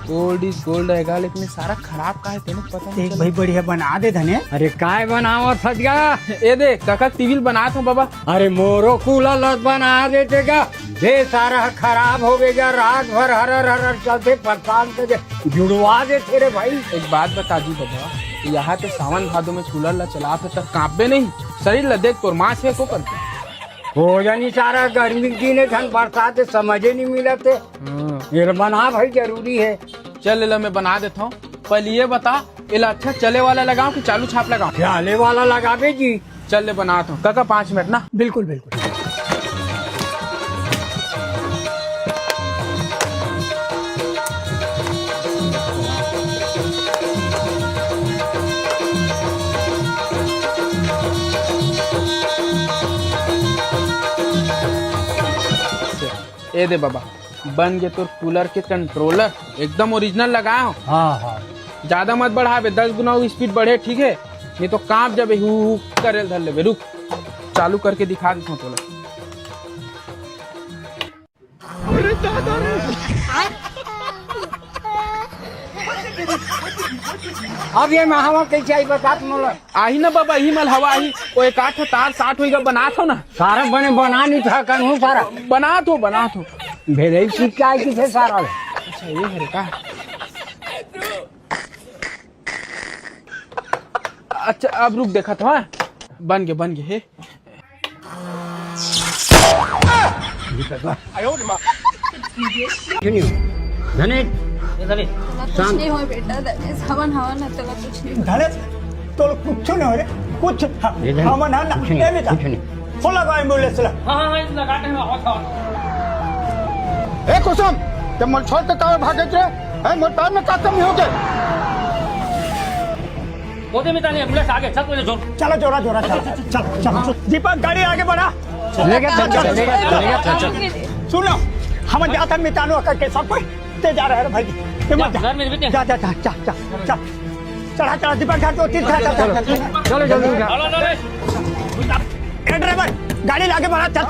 Gold is gold रहेगा, लेकिन सारा खराब का है तेने पता नहीं एक भाई बढ़िया बना दे धने। अरे काय बनावत सजगा? ए देख काका टीवी बनात हूँ बाबा। अरे मोरो कूलर बना देगा, ये सारा खराब हो गया, रात भर हर चलते परेशान कर जुड़वा देते रे भाई। एक बात बता दी बाबा, यहाँ तो सावन भादो में कूलर ला चला तब कांपे नहीं, शरीर ला देख तोर माँ से को करते हो जानी सारा गर्मी की ने धन बरसात समझे नहीं मिला थे। ये बना भाई जरूरी है। चल इला मैं बना देता हूँ, पहले ये बता इला अच्छा चले वाला लगाऊं कि चालू छाप लगाऊं? चाले वाला लगावे जी। चल ले बनाता हूँ काका, 5 मिनट ना। बिल्कुल बिल्कुल। ए दे बाबा, बन गए तो कूलर के कंट्रोलर, एकदम ओरिजिनल लगाया हूँ। हाँ ज्यादा मत बढ़ावे, 10 गुना स्पीड बढ़े ठीक है, नहीं तो कांप जब हु करे धर ले। रुक चालू करके दिखा देता हूँ तोला। अब ये हवा कैसे आई बता तुम? आही ना बाबा, ही मल हवा आई, वो एक आठ तार 60 होगा बना थो ना। सारा बना नहीं था कन्हू सारा बना थो भेदई सीख के आई किसे सारा। अच्छा ये है का? अच्छा अब रुक देखा था, बन गए हे। धने कुछ नहीं हो बेटा, सावन हवा ना चला कुछ नहीं। धने तो कुछ नहीं हो रे, कुछ हम ना ए बेटा फोन लगा एम्बुलेंस ला। हाँ लगाते हैं। ए कुसुम, जब मोल छोड़ के काहे भागे थे? ए मोल पैर में का कमी हो गई? मोदी में ताने एम्बुलेंस आगे, चल पहले जोर। चलो जोरा जोरा चलो। दीपक गाड़ी आगे बढ़ा। सुनो हम जाता मितानो करके सब कोई ते जा रहे हैं भाई। घर में बिटिया जा चढ़ा दीपक घर तो तीन चलो जल्दी। ए ड्राइवर गाड़ी लाके बढ़ा, चल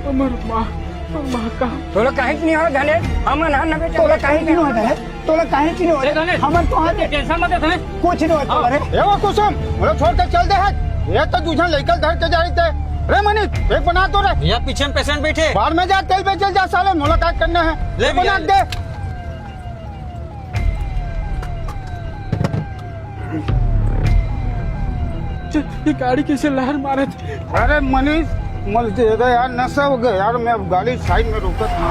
अमर माँ का तोला काहे नहीं हो धने? हम ना न बेटा तोला काहे की नहीं होता है? तोला काहे की नहीं होता है? हम तो हां टेंशन मत ले, कुछ नहीं होता रे। ए वो कुसुम, मोल छोड़ के चल दे है। ये तो दूसरा लेकर धर के जा रही थे। रे मनीष एक बना तो रे। भैया पीछे में पेशेंट बैठे। बाहर में जा, तेल बेचल जा, साले मुलाकात करना है। ले बना दे। ये गाड़ी कैसे लहर मारे थे? अरे मनीष मल दे दे यार, नशा हो गया यार। मैं अब गाड़ी साइड में रोकत हूँ।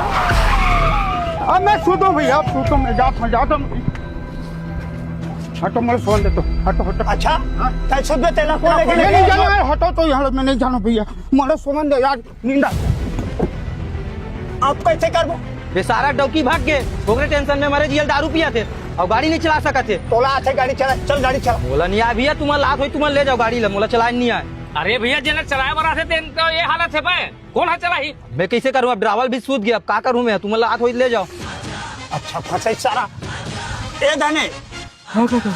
अब मैं सुतो भैया, सुतो मैं जाता हूँ। हटो मोल फोन दे तो, हटो। अच्छा तै सुध में तेला को मैं नहीं जाना है, हटो तो यहाँ मैं नहीं जाना भैया। मोल फोन दे यार, नींदा। आप कैसे करबो? बेसारा डौकी भाग के ओकरे टेंशन में हमारे जियल दारू पिया थे और गाड़ी नहीं चला सका थे। तोला आथे गाड़ी चला, चल गाड़ी चला। बोला नहीं आ भैया, तुम्हारा लात हुई, तुम्हारा ले जाओ गाड़ी ला, मोला चलाए नहीं आए। अरे भैया जनक चलाए बरा थे तो ये हालत है भाई, कौन है चला ही? मैं कैसे करूँ? अब ड्राइवर भी सूद गया, अब का करूँ मैं? तुम्हारा लात हुई ले जाओ। अच्छा फंसे सारा। ए धने हाँ काका,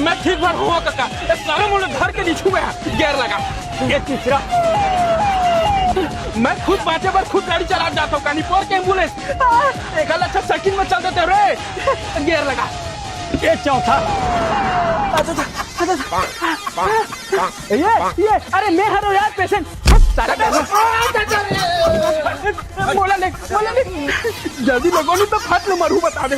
मैं ठीक बार हुआ काका, सारा मुझे घर के नीचे में गियर लगा। ये तीसरा मैं खुद बाँचे पर खुद गाड़ी चला जाता हूँ, कहीं पर के एम्बुलेंस एक अच्छा सेकंड में चल देते रे, गियर लगा। ये चौथा। ये अरे मैं हरो यार पेशेंट बोला ले जल्दी लगो नहीं तो फट लो मरू बता दे।